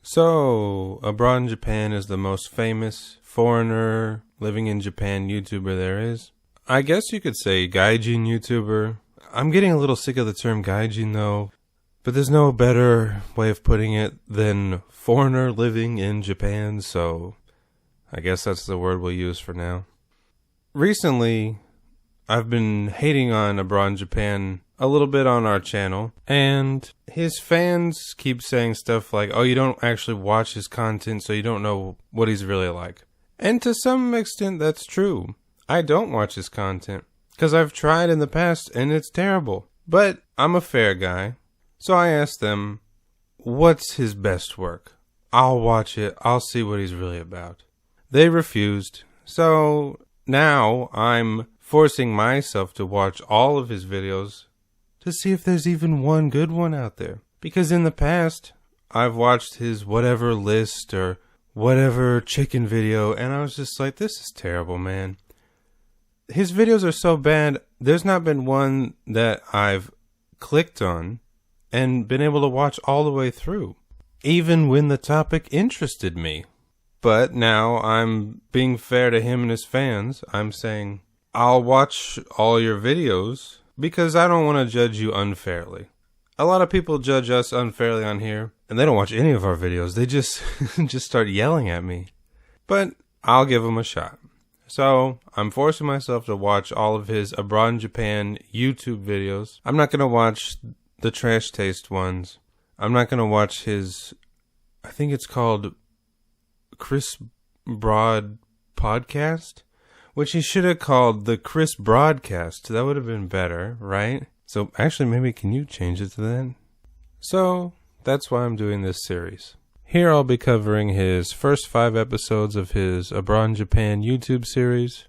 So, abroad in Japan is the most famous foreigner living in Japan YouTuber there is. I guess you could say gaijin YouTuber. I'm getting a little sick of the term gaijin though, but there's no better way of putting it than foreigner living in Japan, so I guess that's the word we'll use for now. Recently, I've been hating on abroad in Japan a little bit on our channel, and his fans keep saying stuff like, oh, you don't actually watch his content, so you don't know what he's really like. And to some extent, that's true. I don't watch his content, because I've tried in the past, and it's terrible. But I'm a fair guy, so I asked them, what's his best work? I'll watch it, I'll see what he's really about. They refused, so now I'm forcing myself to watch all of his videos to see if there's even one good one out there. Because in the past, I've watched his whatever list or whatever chicken video, and I was just like, this is terrible, man. His videos are so bad, there's not been one that I've clicked on and been able to watch all the way through, even when the topic interested me. But now I'm being fair to him and his fans. I'm saying, I'll watch all your videos because I don't want to judge you unfairly. A lot of people judge us unfairly on here, and they don't watch any of our videos. They just start yelling at me. But I'll give them a shot. So I'm forcing myself to watch all of his abroad in Japan YouTube videos. I'm not going to watch the trash taste ones. I'm not going to watch his, I think it's called Chris Broad Podcast, which he should have called the Chris Broadcast. That would have been better, right? So actually, maybe can you change it to that? So that's why I'm doing this series. Here I'll be covering his first 5 episodes of his Abroad in Japan YouTube series.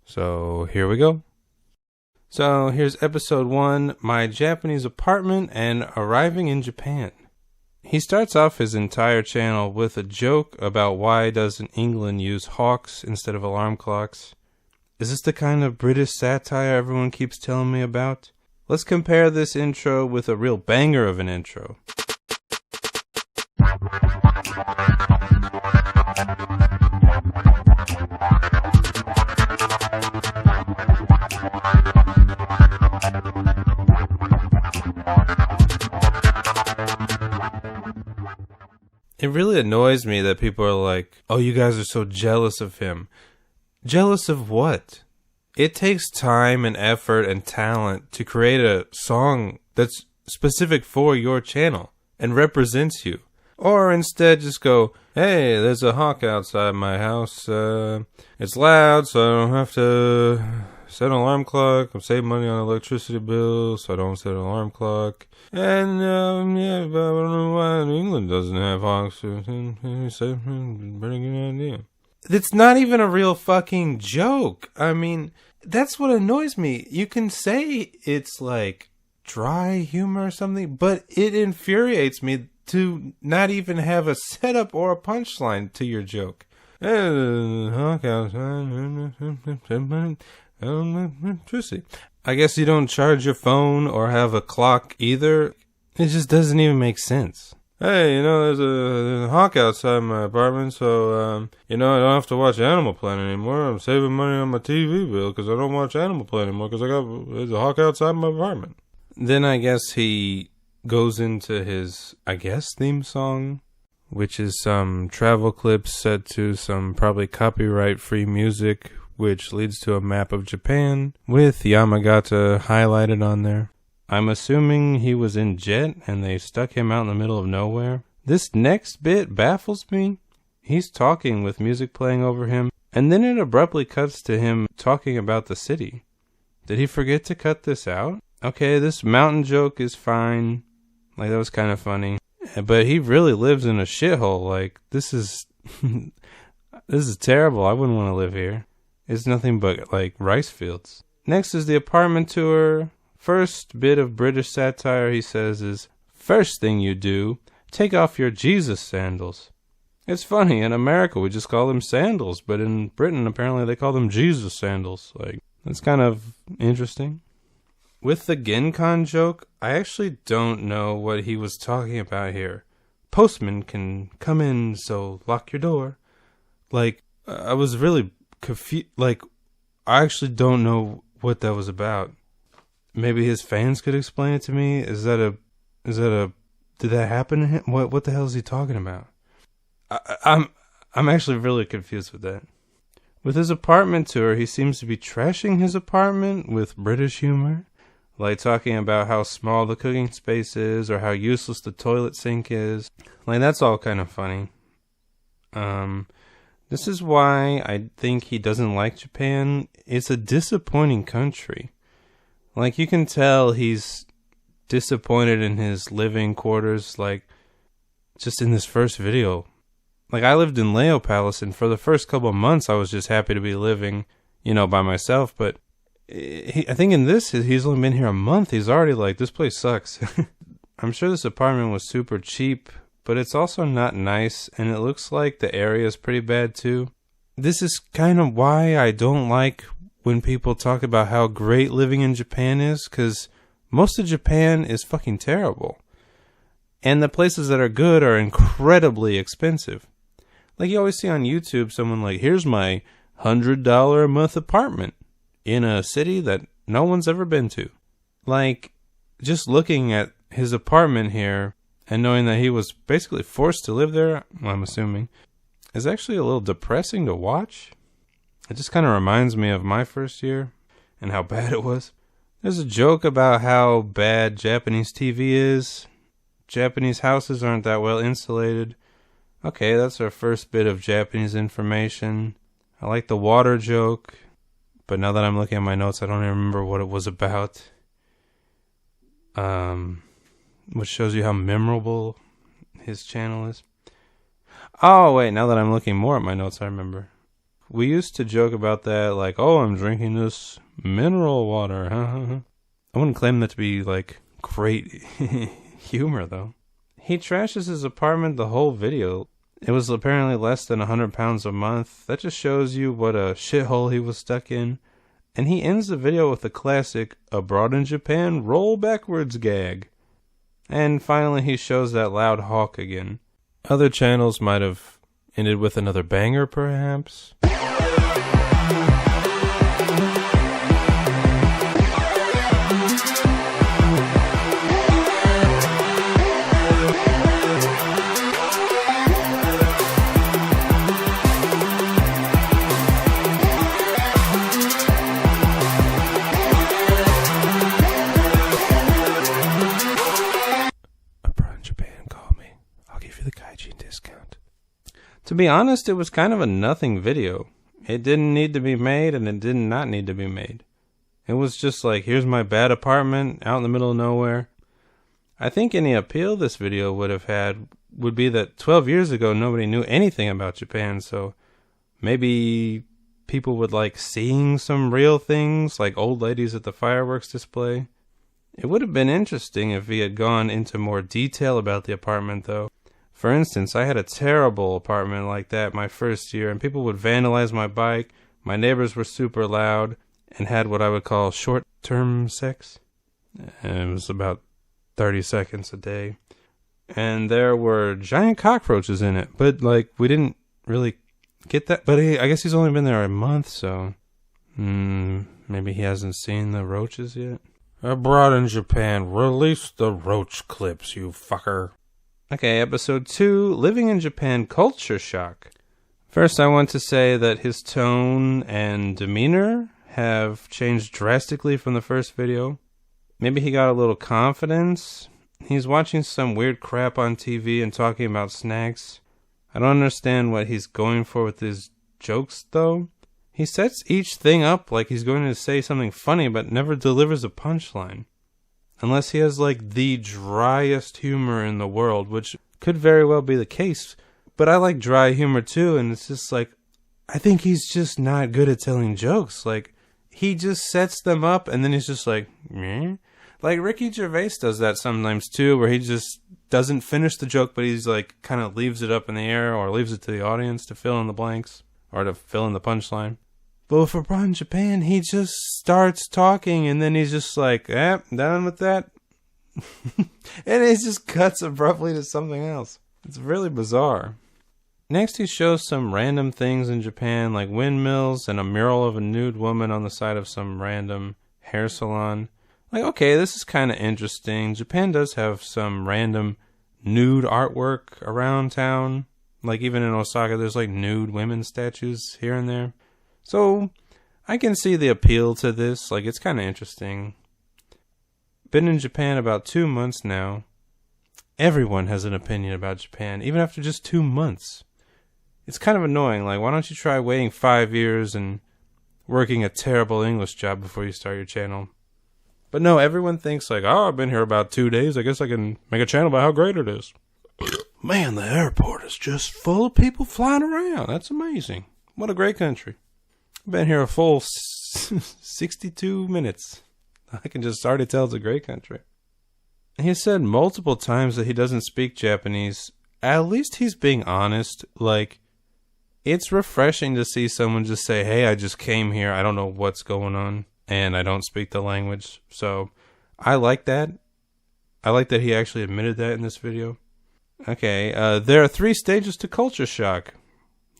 So here we go. So here's episode 1, My Japanese Apartment and Arriving in Japan. He starts off his entire channel with a joke about why doesn't England use hawks instead of alarm clocks. Is this the kind of British satire everyone keeps telling me about? Let's compare this intro with a real banger of an intro. It really annoys me that people are like, oh, you guys are so jealous of him. Jealous of what? It takes time and effort and talent to create a song that's specific for your channel and represents you. Or instead just go, hey, there's a hawk outside my house. It's loud, so I don't have to set an alarm clock. I'm saving money on electricity bills, so I don't set an alarm clock. And, yeah, but I don't know why England doesn't have hawks. Pretty good idea. It's not even a real fucking joke. I mean, that's what annoys me. You can say it's like dry humor or something, but it infuriates me to not even have a setup or a punchline to your joke. I guess you don't charge your phone or have a clock either. It just doesn't even make sense. Hey, there's a hawk outside my apartment, so, I don't have to watch Animal Planet anymore. I'm saving money on my TV bill because I don't watch Animal Planet anymore because there's a hawk outside my apartment. Then I guess he goes into his, theme song, which is some travel clips set to some probably copyright-free music, which leads to a map of Japan with Yamagata highlighted on there. I'm assuming he was in jet and they stuck him out in the middle of nowhere. This next bit baffles me. He's talking with music playing over him, and then it abruptly cuts to him talking about the city. Did he forget to cut this out? Okay, this mountain joke is fine. Like, that was kind of funny. But he really lives in a shithole. Like, this is terrible. I wouldn't want to live here. It's nothing but, like, rice fields. Next is the apartment tour. First bit of British satire he says is, first thing you do, take off your Jesus sandals. It's funny, in America we just call them sandals, but in Britain apparently they call them Jesus sandals. Like, that's kind of interesting. With the Genkan joke, I actually don't know what he was talking about here. postman can come in, so lock your door. Like, I was really confused. Like, I actually don't know what that was about. Maybe his fans could explain it to me. Did that happen to him? What the hell is he talking about? I'm actually really confused with that. With his apartment tour, he seems to be trashing his apartment with British humor. Like talking about how small the cooking space is or how useless the toilet sink is. Like, that's all kind of funny. This is why I think he doesn't like Japan. It's a disappointing country. Like, you can tell he's disappointed in his living quarters, like, just in this first video. Like, I lived in Leo Palace, and for the first couple of months, I was just happy to be living, by myself. But I think in this, he's only been here a month. He's already like, this place sucks. I'm sure this apartment was super cheap, but it's also not nice, and it looks like the area is pretty bad too. This is kind of why I don't like when people talk about how great living in Japan is, because most of Japan is fucking terrible. And the places that are good are incredibly expensive. Like, you always see on YouTube someone like, here's my $100 a month apartment in a city that no one's ever been to. Like, just looking at his apartment here and knowing that he was basically forced to live there, I'm assuming, is actually a little depressing to watch. It just kind of reminds me of my first year and how bad it was. There's a joke about how bad Japanese TV is. Japanese houses aren't that well insulated. Okay, that's our first bit of Japanese information. I like the water joke, but now that I'm looking at my notes, I don't even remember what it was about. Which shows you how memorable his channel is. Oh, wait, now that I'm looking more at my notes, I remember. We used to joke about that, like, oh, I'm drinking this mineral water. I wouldn't claim that to be, like, great humor, though. He trashes his apartment the whole video. It was apparently less than 100 pounds a month. That just shows you what a shithole he was stuck in. And he ends the video with the classic, abroad in Japan, roll backwards gag. And finally he shows that loud hawk again. Other channels might have ended with another banger, perhaps. To be honest, it was kind of a nothing video. It didn't need to be made, and it did not need to be made. It was just like, here's my bad apartment out in the middle of nowhere. I think any appeal this video would have had would be that 12 years ago nobody knew anything about Japan, so maybe people would like seeing some real things, like old ladies at the fireworks display. It would have been interesting if he had gone into more detail about the apartment, though. For instance, I had a terrible apartment like that my first year, and people would vandalize my bike. My neighbors were super loud and had what I would call short-term sex. And it was about 30 seconds a day. And there were giant cockroaches in it, but like we didn't really get that. But I guess he's only been there a month, so maybe he hasn't seen the roaches yet. Abroad in Japan, release the roach clips, you fucker. Okay, episode 2, Living in Japan Culture Shock. First, I want to say that his tone and demeanor have changed drastically from the first video. Maybe he got a little confidence. He's watching some weird crap on TV and talking about snacks. I don't understand what he's going for with his jokes, though. He sets each thing up like he's going to say something funny, but never delivers a punchline. Unless he has, like, the driest humor in the world, which could very well be the case. But I like dry humor, too, and it's just like, I think he's just not good at telling jokes. Like, he just sets them up, and then he's just like, meh? Like, Ricky Gervais does that sometimes, too, where he just doesn't finish the joke, but he's, like, kind of leaves it up in the air, or leaves it to the audience to fill in the blanks, or to fill in the punchline. But for Abroad in Japan, he just starts talking, and then he's just like, done with that? And it just cuts abruptly to something else. It's really bizarre. Next, he shows some random things in Japan, like windmills and a mural of a nude woman on the side of some random hair salon. Like, okay, this is kind of interesting. Japan does have some random nude artwork around town. Like, even in Osaka, there's like nude women statues here and there. So, I can see the appeal to this. Like, it's kind of interesting. Been in Japan about 2 months now. Everyone has an opinion about Japan, even after just 2 months. It's kind of annoying. Like, why don't you try waiting 5 years and working a terrible English job before you start your channel? But no, everyone thinks like, oh, I've been here about 2 days. I guess I can make a channel about how great it is. Man, the airport is just full of people flying around. That's amazing. What a great country. I've been here a full 62 minutes. I can just already tell it's a great country. He said multiple times that he doesn't speak Japanese. At least he's being honest. Like, it's refreshing to see someone just say, hey, I just came here. I don't know what's going on, and I don't speak the language. So I like that. I like that he actually admitted that in this video. Okay, there are 3 stages to culture shock.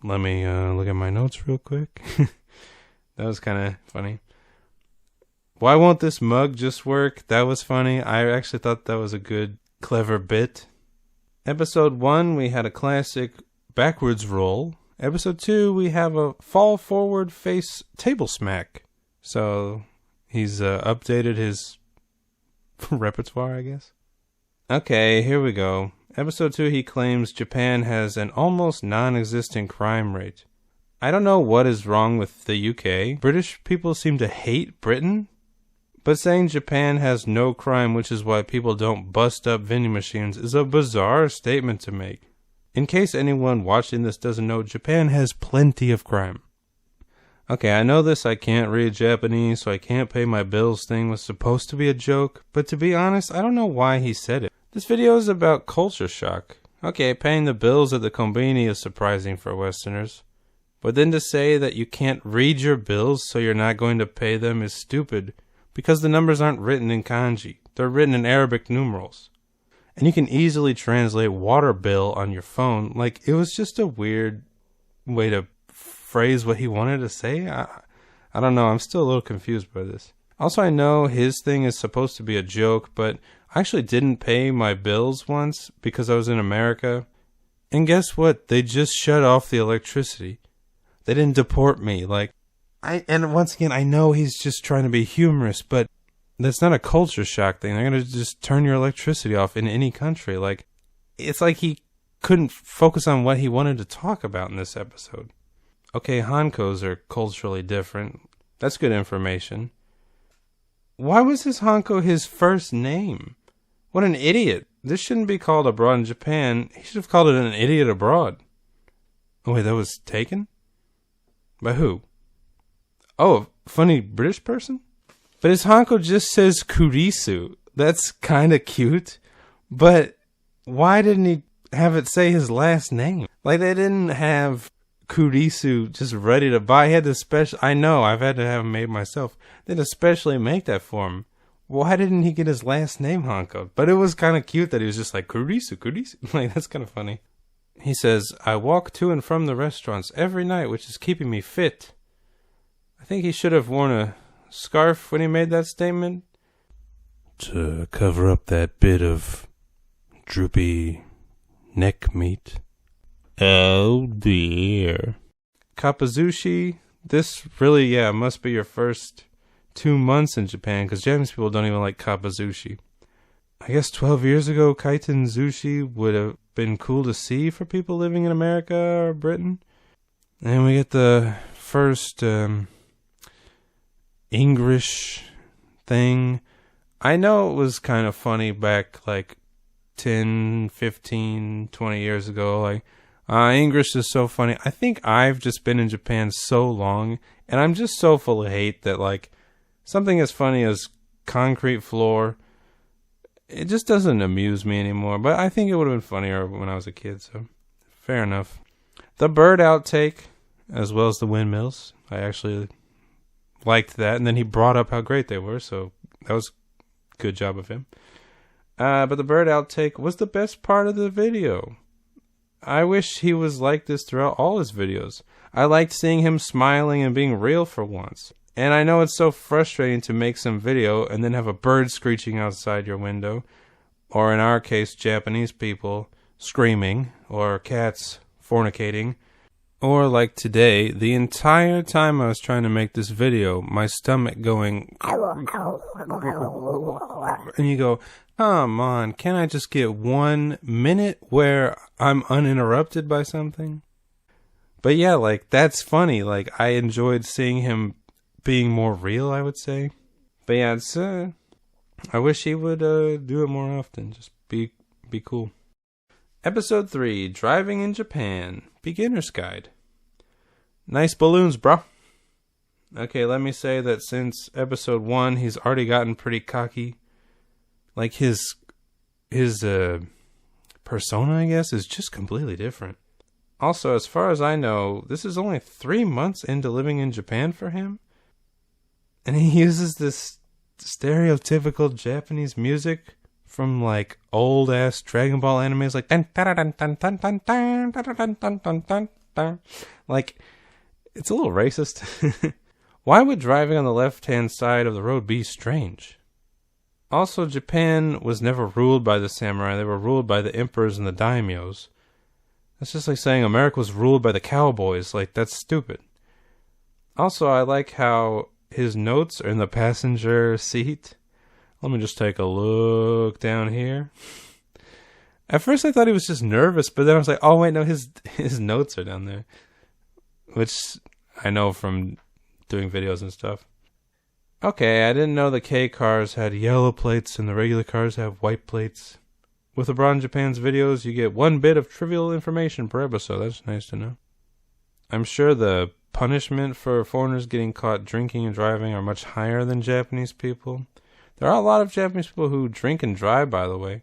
Let me look at my notes real quick. That was kind of funny. Why won't this mug just work? That was funny. I actually thought that was a good, clever bit. Episode 1, we had a classic backwards roll. Episode 2, we have a fall forward face table smack. So he's updated his repertoire, I guess. Okay, here we go. Episode 2, he claims Japan has an almost non-existent crime rate. I don't know what is wrong with the UK. British people seem to hate Britain. But saying Japan has no crime, which is why people don't bust up vending machines, is a bizarre statement to make. In case anyone watching this doesn't know, Japan has plenty of crime. Okay, I know this I can't read Japanese, so I can't pay my bills thing was supposed to be a joke, but to be honest, I don't know why he said it. This video is about culture shock. Okay, paying the bills at the konbini is surprising for Westerners. But then to say that you can't read your bills so you're not going to pay them is stupid, because the numbers aren't written in kanji. They're written in Arabic numerals. And you can easily translate water bill on your phone. Like, it was just a weird way to phrase what he wanted to say. I don't know. I'm still a little confused by this. Also, I know his thing is supposed to be a joke, but I actually didn't pay my bills once because I was in America. And guess what? They just shut off the electricity. They didn't deport me. And once again, I know he's just trying to be humorous, but that's not a culture shock thing. They're going to just turn your electricity off in any country. Like, it's like he couldn't focus on what he wanted to talk about in this episode. Okay, Hankos are culturally different. That's good information. Why was his Hanko his first name? What an idiot. This shouldn't be called Abroad in Japan. He should have called it An Idiot Abroad. Oh, wait, that was taken? By who? Oh, a funny British person? But his Hanko just says Kurisu. That's kind of cute. But why didn't he have it say his last name? Like, they didn't have Kurisu just ready to buy. He had to special. I know, I've had to have him made myself. They had to specially make that for him. Why didn't he get his last name Hanko? But it was kind of cute that he was just like, Kurisu, Kurisu. Like, that's kind of funny. He says, I walk to and from the restaurants every night, which is keeping me fit. I think he should have worn a scarf when he made that statement to cover up that bit of droopy neck meat. Oh dear. Kapazushi, this really, must be your first 2 months in Japan, because Japanese people don't even like kapazushi. I guess 12 years ago, kaiten sushi would have been cool to see for people living in America or Britain. And we get the first English thing. I know it was kind of funny back like 10, 15, 20 years ago. Like, English is so funny. I think I've just been in Japan so long, and I'm just so full of hate that, like, something as funny as concrete floor, it just doesn't amuse me anymore. But I think it would have been funnier when I was a kid, so fair enough. The bird outtake, as well as the windmills, I actually liked that. And then he brought up how great they were, so that was a good job of him. But the bird outtake was the best part of the video. I wish he was like this throughout all his videos. I liked seeing him smiling and being real for once. And I know it's so frustrating to make some video and then have a bird screeching outside your window, or in our case, Japanese people screaming, or cats fornicating, or like today, the entire time I was trying to make this video, my stomach going, and you go, come on, can I just get 1 minute where I'm uninterrupted by something? But yeah, like, that's funny. Like, I enjoyed seeing him being more real, I would say. But yeah, it's, I wish he would do it more often. Just be cool. Episode 3, Driving in Japan, Beginner's Guide. Nice balloons, bro. Okay, let me say that since episode 1, he's already gotten pretty cocky. Like, his persona, I guess, is just completely different. Also, as far as I know, this is only 3 months into living in Japan for him. And he uses this stereotypical Japanese music from, like, old-ass Dragon Ball animes, like, like, it's a little racist. Why would driving on the left-hand side of the road be strange? Also, Japan was never ruled by the samurai. They were ruled by the emperors and the daimyos. That's just like saying America was ruled by the cowboys. Like, that's stupid. Also, I like how his notes are in the passenger seat. Let me just take a look down here. At first I thought he was just nervous, but then I was like, oh wait, no, his notes are down there. Which I know from doing videos and stuff. Okay, I didn't know the K cars had yellow plates and the regular cars have white plates. With LeBron Japan's videos, you get 1 bit of trivial information per episode. That's nice to know. I'm sure the punishment for foreigners getting caught drinking and driving are much higher than Japanese people. There are a lot of Japanese people who drink and drive, by the way.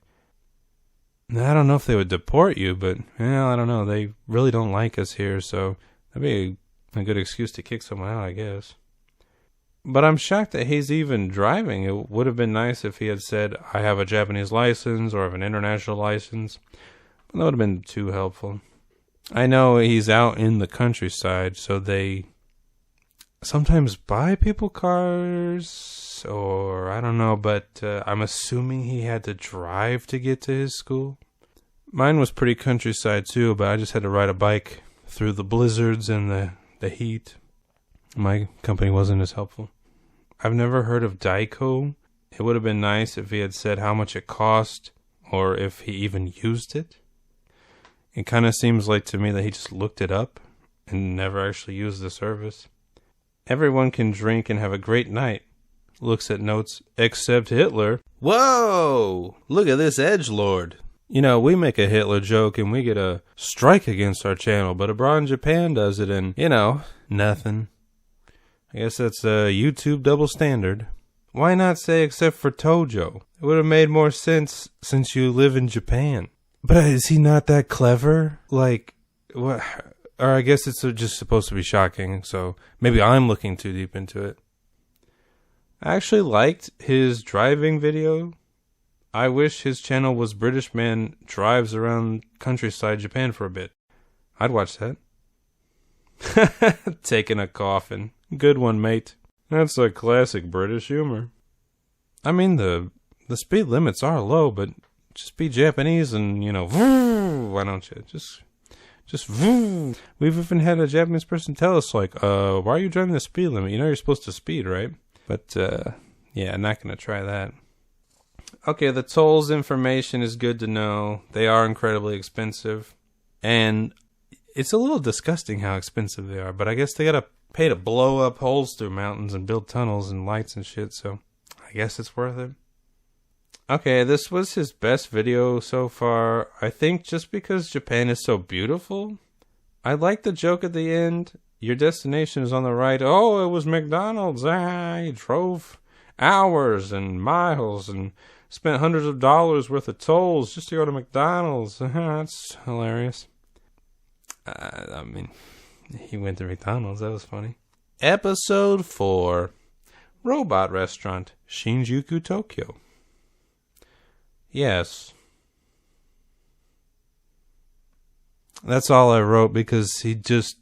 I don't know if they would deport you, but, well, I don't know. They really don't like us here, so that'd be a good excuse to kick someone out, I guess. But I'm shocked that he's even driving. It would have been nice if he had said, I have a Japanese license or I have an international license. But that would have been too helpful. I know he's out in the countryside, so they sometimes buy people cars, or I don't know, but I'm assuming he had to drive to get to his school. Mine was pretty countryside too, but I just had to ride a bike through the blizzards and the heat. My company wasn't as helpful. I've never heard of Daiko. It would have been nice if he had said how much it cost, or if he even used it. It kind of seems like to me that he just looked it up and never actually used the service. Everyone can drink and have a great night. Looks at notes, except Hitler. Whoa! Look at this edgelord. You know, we make a Hitler joke and we get a strike against our channel, but Abroad Japan does it and, you know, nothing. I guess that's a YouTube double standard. Why not say except for Tojo? It would have made more sense since you live in Japan. But is he not that clever? Like, what? Or I guess it's just supposed to be shocking, so maybe I'm looking too deep into it. I actually liked his driving video. I wish his channel was British Man Drives Around Countryside Japan for a bit. I'd watch that. Taking a coffin. Good one, mate. That's a classic British humor. I mean, the speed limits are low, but just be Japanese and, you know, why don't you? Just we've even had a Japanese person tell us, like, why are you driving the speed limit? You know you're supposed to speed, right? But, yeah, not gonna try that. Okay, the tolls information is good to know. They are incredibly expensive. And it's a little disgusting how expensive they are, but I guess they gotta pay to blow up holes through mountains and build tunnels and lights and shit, so I guess it's worth it. Okay, this was his best video so far. I think just because Japan is so beautiful. I like the joke at the end. Your destination is on the right. Oh, it was McDonald's. I drove hours and miles and spent hundreds of dollars worth of tolls just to go to McDonald's. That's hilarious. I mean, he went to McDonald's. That was funny. Episode 4. Robot Restaurant, Shinjuku, Tokyo. Yes. That's all I wrote because he just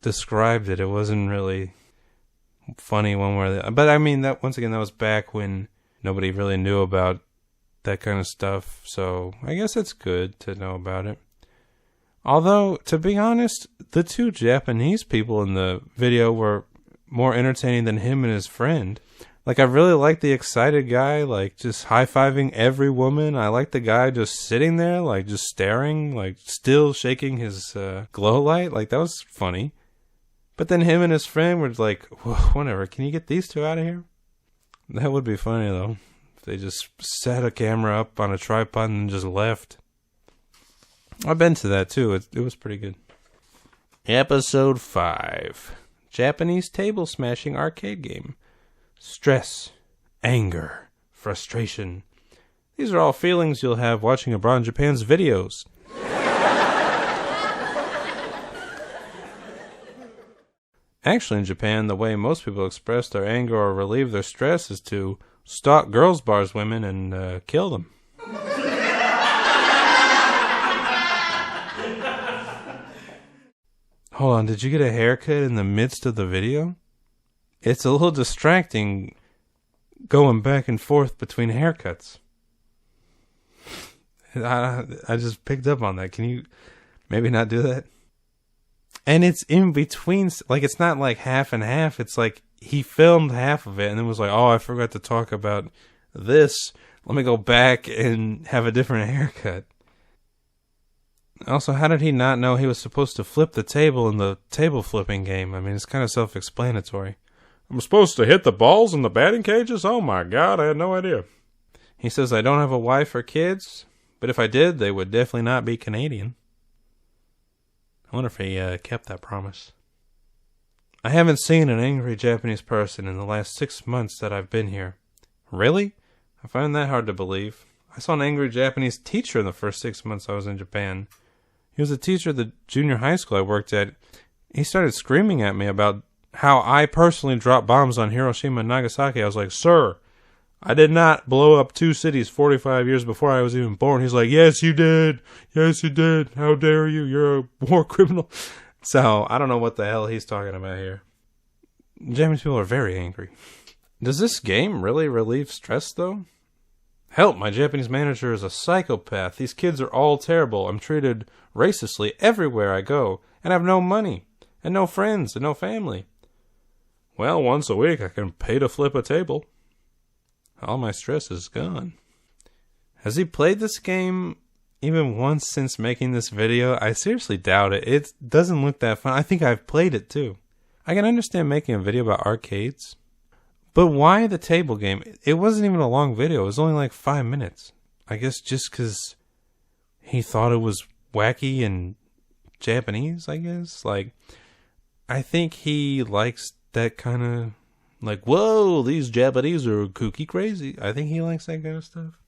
described it. It wasn't really funny one way or the other. But I mean, that once again, that was back when nobody really knew about that kind of stuff. So I guess it's good to know about it. Although, to be honest, the two Japanese people in the video were more entertaining than him and his friend. Like, I really like the excited guy, like, just high-fiving every woman. I like the guy just sitting there, like, just staring, like, still shaking his glow light. Like, that was funny. But then him and his friend were like, whatever, can you get these two out of here? That would be funny, though. If they just set a camera up on a tripod and just left. I've been to that, too. It was pretty good. Episode 5. Japanese table smashing arcade game. Stress, anger, frustration. These are all feelings you'll have watching Abroad Japan's videos. Actually, in Japan, the way most people express their anger or relieve their stress is to stalk girls' bars women and kill them. Hold on, did you get a haircut in the midst of the video? It's a little distracting going back and forth between haircuts. I just picked up on that. Can you maybe not do that? And it's in between, like it's not like half and half. It's like he filmed half of it and then was like, oh, I forgot to talk about this. Let me go back and have a different haircut. Also, how did he not know he was supposed to flip the table in the table flipping game? I mean, it's kind of self-explanatory. I'm supposed to hit the balls in the batting cages? Oh my God, I had no idea. He says, I don't have a wife or kids, but if I did, they would definitely not be Canadian. I wonder if he kept that promise. I haven't seen an angry Japanese person in the last 6 months that I've been here. Really? I find that hard to believe. I saw an angry Japanese teacher in the first 6 months I was in Japan. He was a teacher at the junior high school I worked at. He started screaming at me about how I personally dropped bombs on Hiroshima and Nagasaki. I was like, sir, I did not blow up 2 cities 45 years before I was even born. He's like, yes, you did. Yes, you did. How dare you? You're a war criminal. So, I don't know what the hell he's talking about here. Japanese people are very angry. Does this game really relieve stress, though? Help, my Japanese manager is a psychopath. These kids are all terrible. I'm treated racistly everywhere I go. And I have no money. And no friends. And no family. Well, once a week I can pay to flip a table. All my stress is gone. Has he played this game even once since making this video? I seriously doubt it. It doesn't look that fun. I think I've played it too. I can understand making a video about arcades. But why the table game? It wasn't even a long video. It was only like 5 minutes. I guess just because he thought it was wacky and Japanese, I guess. Like, I think he likes that kind of, like, whoa, these Japanese are kooky crazy. I think he likes that kind of stuff.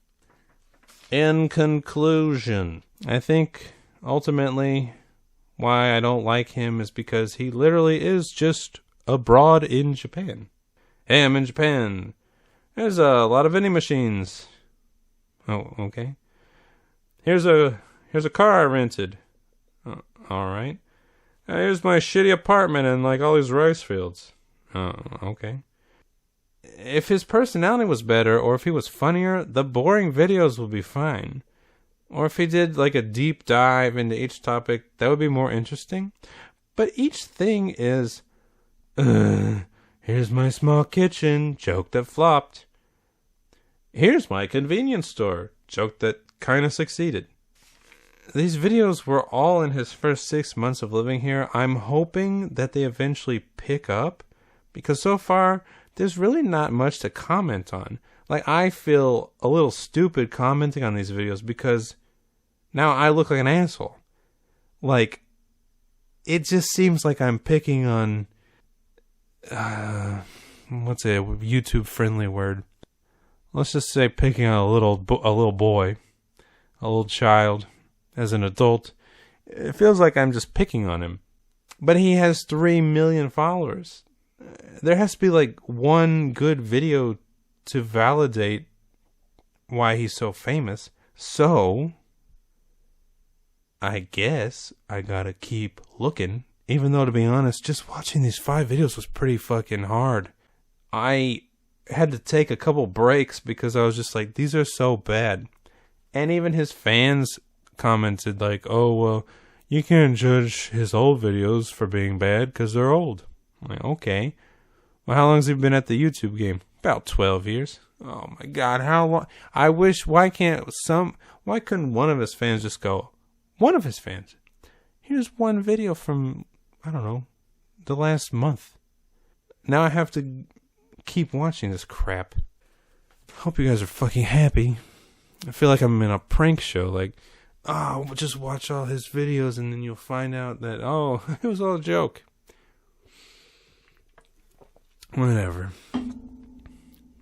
In conclusion, I think ultimately why I don't like him is because he literally is just abroad in Japan. Hey, I'm in Japan. There's a lot of vending machines. Oh, okay. Here's a car I rented. All right. Here's my shitty apartment and like all these rice fields. Okay. If his personality was better or if he was funnier, the boring videos would be fine. Or if he did like a deep dive into each topic, that would be more interesting. But each thing is, here's my small kitchen, joke that flopped. Here's my convenience store, joke that kind of succeeded. These videos were all in his first 6 months of living here. I'm hoping that they eventually pick up, because so far, there's really not much to comment on. Like, I feel a little stupid commenting on these videos because now I look like an asshole. Like, it just seems like I'm picking on, what's a YouTube-friendly word? Let's just say picking on a little boy, a little child. As an adult, it feels like I'm just picking on him. But he has 3 million followers. There has to be like one good video to validate why he's so famous. So, I guess I gotta keep looking. Even though, to be honest, just watching these 5 videos was pretty fucking hard. I had to take a couple breaks because I was just like, these are so bad. And even his fans commented like, oh, well, you can't judge his old videos for being bad because they're old. I'm like, okay. Well, how long has he been at the YouTube game? About 12 years. Oh my God, how long? I wish, why couldn't one of his fans just go, one of his fans, here's one video from, I don't know, the last month. Now I have to keep watching this crap. Hope you guys are fucking happy. I feel like I'm in a prank show, like, oh, just watch all his videos and then you'll find out that, oh, it was all a joke. Whatever.